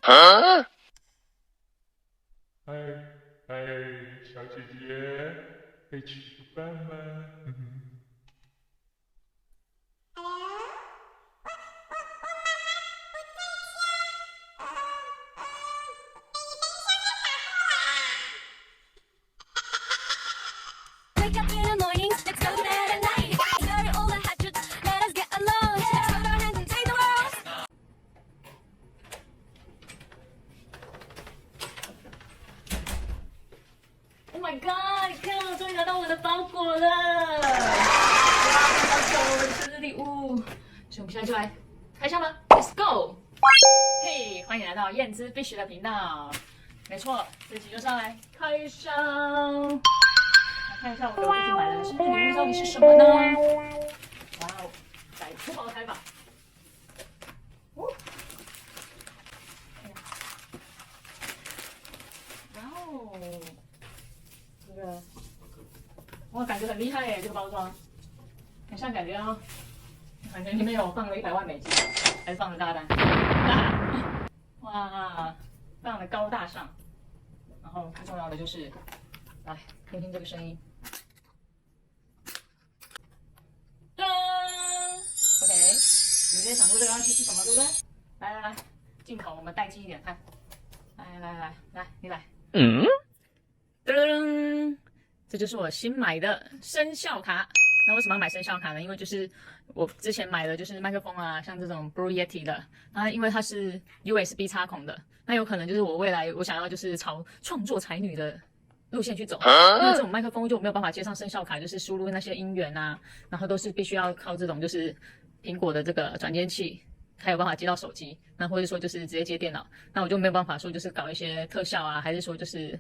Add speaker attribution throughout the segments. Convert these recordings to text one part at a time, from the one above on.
Speaker 1: 嗨嗨，小姐姐，可以吃个饭吗？Wake
Speaker 2: up in the morning, let's go to bed at night. Bury all the hatchets, let us get along. Let's hold our hands and take the world. Oh my god！ 你看，我终于拿到我的包裹了！哇，看到我的生日礼物，所以我们现在就来开箱吧 ，Let's go！ 嘿，欢迎来到燕姿 Fish 的频道。没错，这集就是要来开箱。来看一下我最近买的生日礼物到底是什么呢？哇哦，来粗暴的开法。哦，哇哦，这个哇，感觉很厉害耶！这个包装，很像感觉里面有放了100万美金，还是放了炸弹？哇，非常的高大上。然后最重要的就是，来听听这个声音。噔 ，OK，你直接想出这个东西是什么，对不对？来来来，镜头我们带近一点看。来，你来。噔，这就是我新买的声效卡。那为什么要买声效卡呢？因为就是我之前买的就是麦克风啊，像这种 Blue Yeti 的，那因为它是 USB 插孔的，那有可能就是我未来我想要就是朝创作才女的路线去走，因为这种麦克风就没有办法接上声效卡，就是输入那些音源啊，然后都是必须要靠这种就是苹果的这个转接器才有办法接到手机，那或者说就是直接接电脑，那我就没有办法说就是搞一些特效啊，还是说就是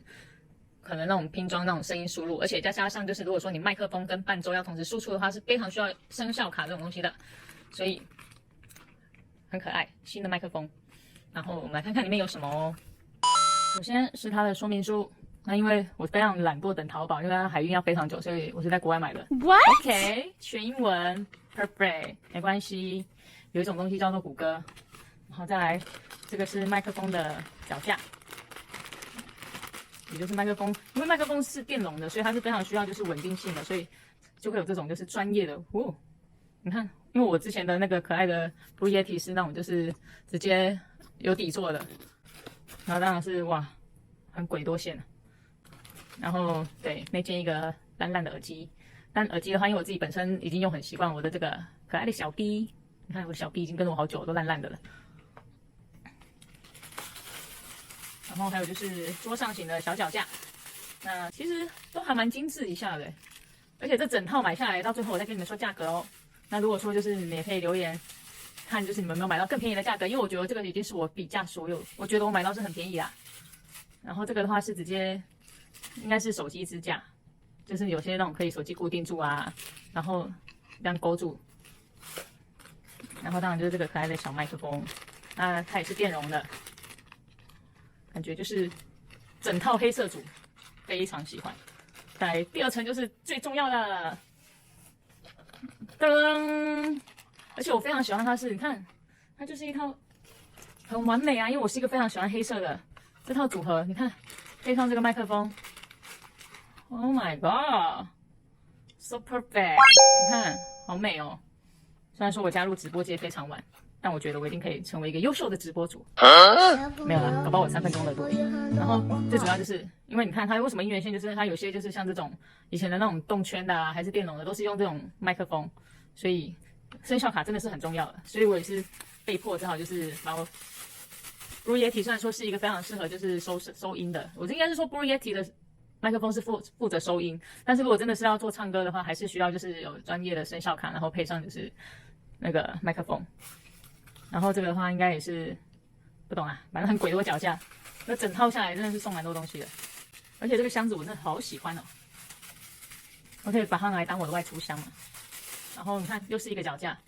Speaker 2: 可能那种拼装那种声音输入，而且再加上就是如果说你麦克风跟伴奏要同时输出的话，是非常需要声效卡这种东西的，所以很可爱新的麦克风。然后我们来看看里面有什么哦。首先是它的说明书，那因为我非常懒惰等淘宝，因为它海运要非常久，所以我是在国外买的。What? OK， 全英文 ，perfect， 没关系。有一种东西叫做谷歌，然后再来这个是麦克风的脚架。也就是麦克风，因为麦克风是电容的，所以它是非常需要就是稳定性的，所以就会有这种就是专业的哦。你看，因为我之前的那个可爱的 Blue Yeti 是那种就是直接有底座的，然后当然是哇，很鬼多线。然后对，内建一个烂烂的耳机，但耳机的话，因为我自己本身已经用很习惯我的这个可爱的小 B， 你看我的小 B 已经跟了我好久，都烂烂的了。然后还有就是桌上型的小脚架，那其实都还蛮精致一下的，而且这整套买下来，到最后我再跟你们说价格哦。那如果说就是你们也可以留言，看就是你们有没有买到更便宜的价格，因为我觉得这个已经是我比价所有，我觉得我买到是很便宜啦。然后这个的话是直接应该是手机支架，就是有些那种可以手机固定住啊，然后这样勾住。然后当然就是这个可爱的小麦克风，那它也是电容的。感觉就是整套黑色组非常喜欢。再来第二层就是最重要的，噔！而且我非常喜欢它是，你看，它就是一套很完美啊，因为我是一个非常喜欢黑色的这套组合。你看，配上这个麦克风 ，Oh my god，so perfect！ 你看，好美哦。虽然说我加入直播界非常晚。但我觉得我一定可以成为一个优秀的直播主。没有啦，搞不好我3分钟热度。然后最主要就是因为你看它为什么音源线，就是它有些就是像这种以前的那种动圈的啊，还是电容的，都是用这种麦克风，所以声效卡真的是很重要的。所以我也是被迫只好就是把我 Blue Yeti 虽然说是一个非常适合就是收音的，我应该是说 Blue Yeti 的麦克风是负责收音，但是如果真的是要做唱歌的话，还是需要就是有专业的声效卡，然后配上就是那个麦克风。然后这个的话应该也是不懂啊，反正很鬼的我脚架，那整套下来真的是送蛮多东西的，而且这个箱子我真的好喜欢哦，我可以把它拿来当我的外出箱嘛。然后你看又是一个脚架，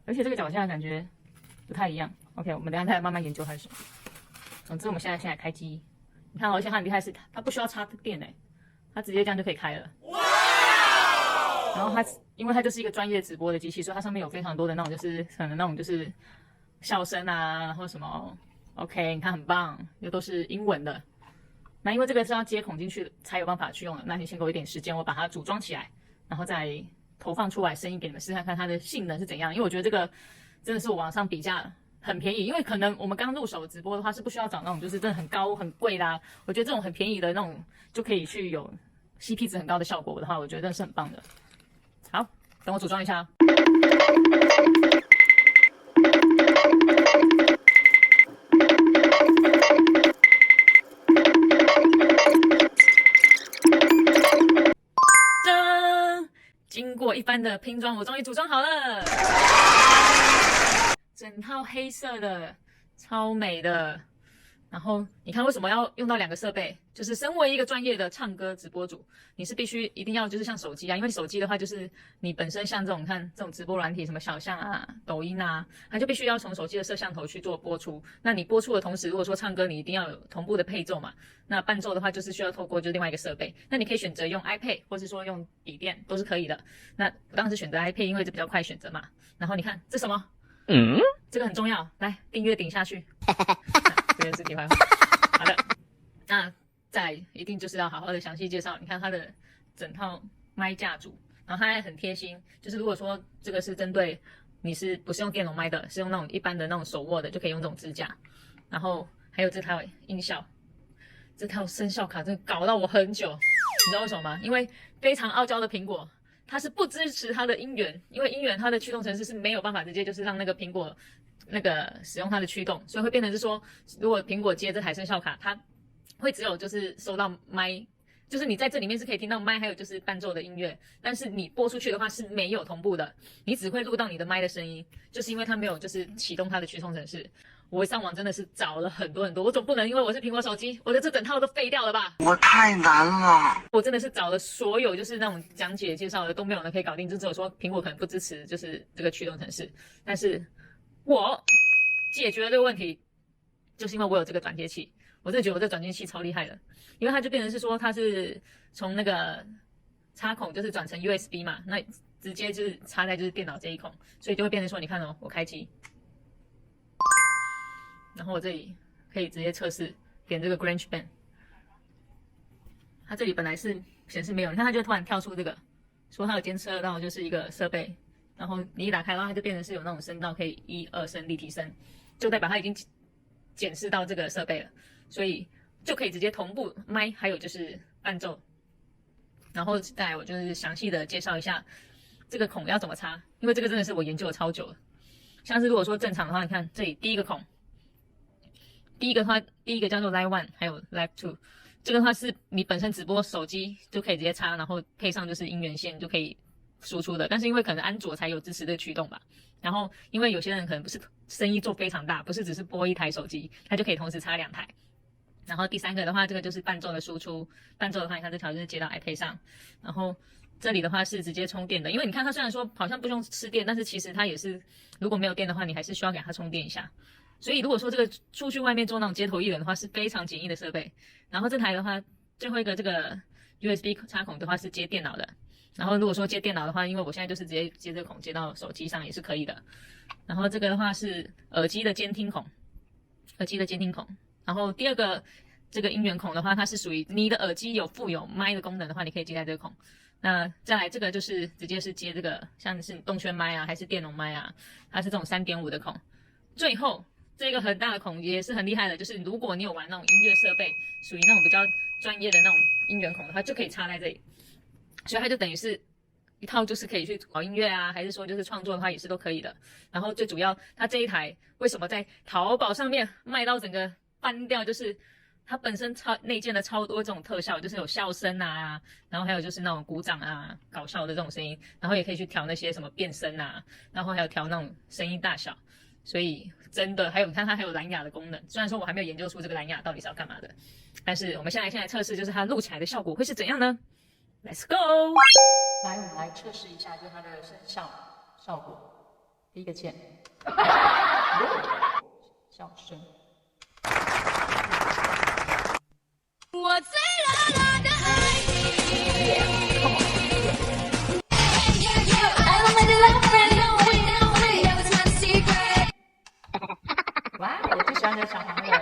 Speaker 2: 而且这个脚架感觉不太一样。OK， 我们等一下再慢慢研究它是什么。总之我们现在开机，你看而且它很厉害是它不需要插电诶，它直接这样就可以开了。然后它因为它就是一个专业直播的机器，所以它上面有非常多的那种就是可能那种就是笑声啊，然后什么 OK， 你看很棒，又都是英文的。那因为这个是要接孔进去才有办法去用的，那你先给我一点时间，我把它组装起来，然后再投放出来声音给你们试看看它的性能是怎样。因为我觉得这个真的是我网上比价很便宜，因为可能我们刚入手直播的话是不需要找那种就是真的很高很贵的啊。我觉得这种很便宜的那种就可以去有 CP 值很高的效果的话，我觉得真的是很棒的。好，等我组装一下。经过一番的拼装，我终于组装好了，整套黑色的，超美的。然后你看为什么要用到2个设备？就是身为一个专业的唱歌直播主，你是必须一定要就是像手机啊，因为手机的话就是你本身像这种看这种直播软体，什么小象啊、抖音啊，它就必须要从手机的摄像头去做播出。那你播出的同时，如果说唱歌，你一定要有同步的配奏嘛。那伴奏的话，就是需要透过就是另外一个设备。那你可以选择用 iPad， 或是说用笔电，都是可以的。那我当时选择 iPad， 因为这比较快选择嘛。然后你看这什么？这个很重要，来订阅顶下去。这个是题外话。好的，那再来一定就是要好好的详细介绍。你看它的整套麦架组，然后它还很贴心，就是如果说这个是针对你是不是用电容麦的，是用那种一般的那种手握的，就可以用这种支架。然后还有这套音效，这套声效卡真的搞到我很久，你知道为什么吗？因为非常傲娇的苹果，它是不支持它的音源，因为音源它的驱动程式是没有办法直接就是让那个苹果那个使用它的驱动，所以会变成是说，如果苹果接这台声效卡，它会只有就是收到麦，就是你在这里面是可以听到麦，还有就是伴奏的音乐，但是你播出去的话是没有同步的，你只会录到你的麦的声音，就是因为它没有就是启动它的驱动程式。我上网真的是找了很多，我总不能因为我是苹果手机，我的这整套都废掉了吧？
Speaker 3: 我太难了。
Speaker 2: 我真的是找了所有就是那种讲解介绍的都没有人可以搞定，就只有说苹果可能不支持就是这个驱动程式，但是我解决了这个问题，就是因为我有这个转接器。我真的觉得我这转接器超厉害的，因为它就变成是说它是从那个插孔就是转成 USB 嘛，那直接就是插在就是电脑这一孔，所以就会变成说，你看哦，我开机。然后我这里可以直接测试，点这个 GarageBand， 它这里本来是显示没有，你看它就突然跳出这个，说它有监测到就是一个设备，然后你一打开的话，它就变成是有那种声道可以1、2声立体声，就代表它已经检视到这个设备了，所以就可以直接同步麦，还有就是伴奏。然后再来我就是详细的介绍一下这个孔要怎么插，因为这个真的是我研究了超久了。像是如果说正常的话，你看这里第一个孔。第一个叫做 Live One， 还有 Live Two， 这个的话是你本身直播手机就可以直接插，然后配上就是音源线就可以输出的。但是因为可能安卓才有支持这个驱动吧，然后因为有些人可能不是生意做非常大，不是只是播一台手机，它就可以同时插2台。然后第3个的话，这个就是伴奏的输出，伴奏的话，你看这条就是接到 iPad 上，然后这里的话是直接充电的，因为你看它虽然说好像不用吃电，但是其实它也是如果没有电的话，你还是需要给它充电一下。所以如果说这个出去外面做那种街头艺人的话，是非常简易的设备。然后这台的话，最后一个这个 USB 插孔的话是接电脑的。然后如果说接电脑的话，因为我现在就是直接接这个孔接到手机上也是可以的。然后这个的话是耳机的监听孔，然后第2个这个音源孔的话，它是属于你的耳机有附有麦的功能的话，你可以接在这个孔。那再来这个就是直接是接这个像是动圈麦啊，还是电容麦啊，它是这种 3.5 的孔。最后这个很大的孔也是很厉害的，就是如果你有玩那种音乐设备，属于那种比较专业的那种音源孔的话，就可以插在这里。所以它就等于是一套，就是可以去搞音乐啊，还是说就是创作的话也是都可以的。然后最主要，它这一台为什么在淘宝上面卖到整个翻掉，就是它本身内建了超多这种特效，就是有笑声啊，然后还有就是那种鼓掌啊、搞笑的这种声音，然后也可以去调那些什么变声啊，然后还有调那种声音大小。所以真的还有，你看它还有蓝牙的功能，虽然说我还没有研究出这个蓝牙到底是要干嘛的，但是我们现在测试，就是它录起来的效果会是怎样呢 ？Let's go！ 来，我们来测试一下，就是它的声效果。第一个键，笑声。我最热辣的爱你。哇，我最喜欢这个小黄人。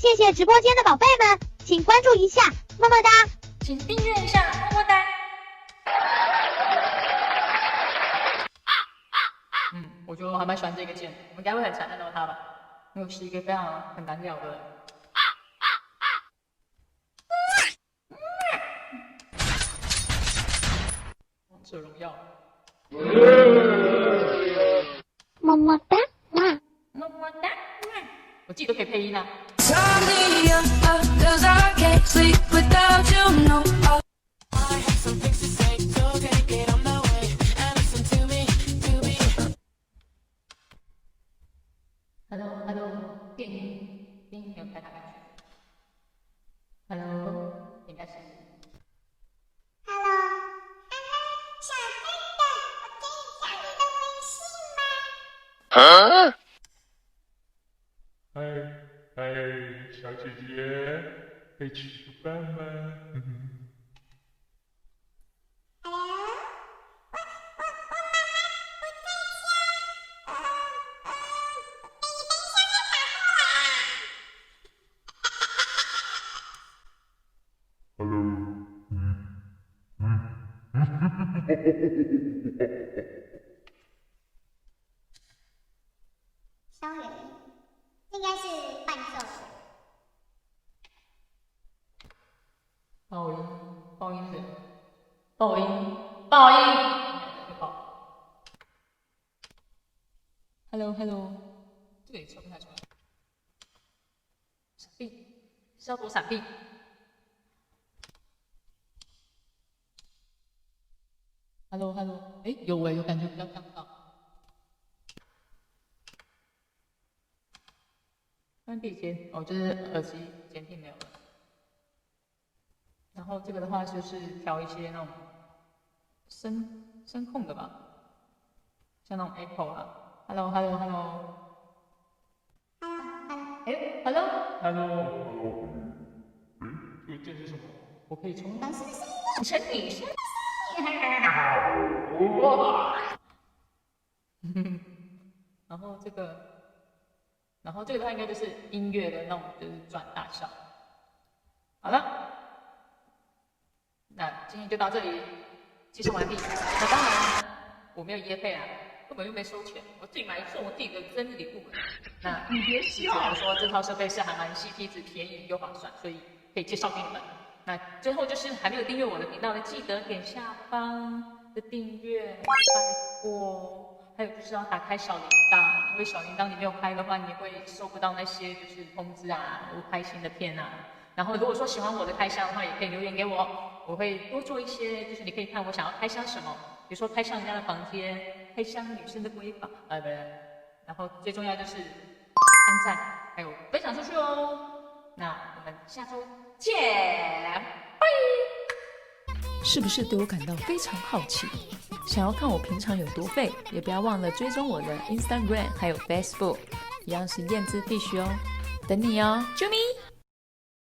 Speaker 3: 谢谢直播间的宝贝们，请关注一下，么么哒。
Speaker 2: 请订阅一下，么么哒。我觉得我还蛮喜欢这个键，我应该会很常看到它吧，因为我是一个非常很难聊的人。王者荣耀。
Speaker 3: 么么哒，哇！
Speaker 2: 么么哒，我自己都可以配音啊。Hello， 电音没有开大概。Hello， 应该是。
Speaker 3: Hello， 小笨蛋，我可以加你的微信吗？
Speaker 1: 嗨，小姐姐，可以吃饭吗？Sorry，
Speaker 3: 应该是伴奏的。
Speaker 2: 爆音，爆音是爆音，爆音。Hello， 这个也说不太出来。闪避，是要躲闪避。Hello， 哎，有感觉比较刚到。关闭键，就是耳机监听没有了。然后这个的话就是调一些那种声控的吧，像那种 Echo 啊。Hello， 哎 ，Hello，
Speaker 1: 这个键是什么？
Speaker 2: 我可以充当成女生。然后这个的话应该就是音乐的那种，就是转大小。好了，那今天就到这里，介绍完毕。那当然，我没有业配啊，根本就没收钱，我自己买送我自己的生日礼物。那你别笑，我说这套设备是还蛮 CP 值、便宜又划算，所以可以介绍给你们。那最后就是还没有订阅我的频道的，记得点下方的订阅，拜托。还有就是要打开小铃铛，因为小铃铛你没有开的话，你会收不到那些就是通知啊，我拍新的片啊。然后如果说喜欢我的开箱的话，也可以留言给我，我会多做一些，就是你可以看我想要开箱什么，比如说开箱人家的房间，开箱女生的闺房，不对。然后最重要就是按赞，还有分享出去哦。那我们下周见，拜。是不是对我感到非常好奇？想要看我平常有多废，也不要忘了追踪我的 Instagram 还有 Facebook， 一样是燕之必须哦，等你哦，啾咪。